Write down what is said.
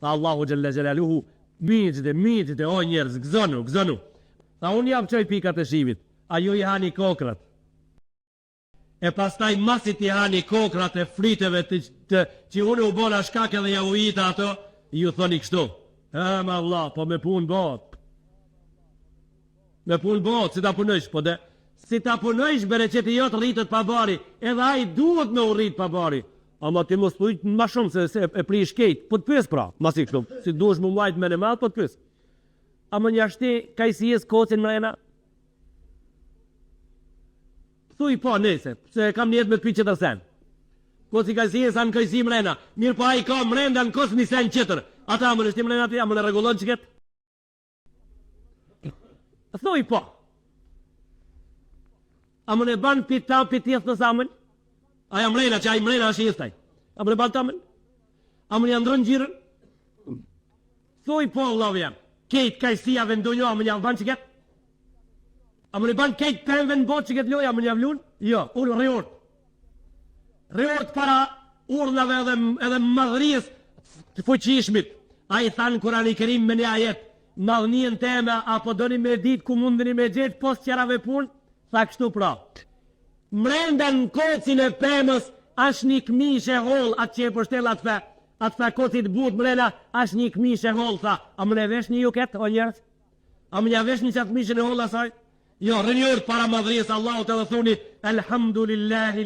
Tha Allahu Gjelle Gjelaluhu, miqte, o njerëz, gëzonu. Tha unë jam qoj pikat e shivit, a ju i hani kokrat. E pastaj masit i hani kokrat e friteve që unë u bona shkak edhe ja u ita ato, ju thoni kështu. Ma Allah, po me pun bot. Me pun bot, si ta punojsh, po de. Si ta punojsh, bereqeti jotë rritët pa bari, edhe a i duhet me u rritë pa bari. Ama ti mos pujt ma shumë se e pri shkejt, po të pës pra, masi kështu, si duhesh mu majt me në madh, po të pës. Ama një ashti, ka i si jes kocin mrena? Thuj po nese, se kam njetë me të pi qëtër sen. Koci ka i si jes anë ka i si mrena, mirë po a i ka mrenda në kos një sen qëtër. Ata më nështi mrena ti, a më në regullon që ketë? Thuj po. A më në banë pitjes në samën? Aja mrena që a i mrena është jestaj. A më në banë tamën? A më në ndronë gjirën? Thuj po, Allah jam. Kejtë kajsia vendonjo, a më një banë që ketë? A më në banë kejtë pëmve në botë që ketë loja, a më një avlunë? Jo, unë rëjort. Rëjort para urnave edhe madhërijës të fuqishmit. A i thanë Kurani Kerim me një ajet, madhënien teme, apo doni me ditë ku mundeni me gjithë pos qërave punë, tha kështu pra. Mrenda në kocin e pëmës, është një këmish e hollë, atë që e përshtell atë fe kocit but mrena, është një këmish e hollë, tha. A më ne vesh një juket, o njerës? A më ne vesh një qatë këmishën e hollë asaj? Jo, rënjërët para madhërijës Allahut edhe thuni, Elhamdulillahi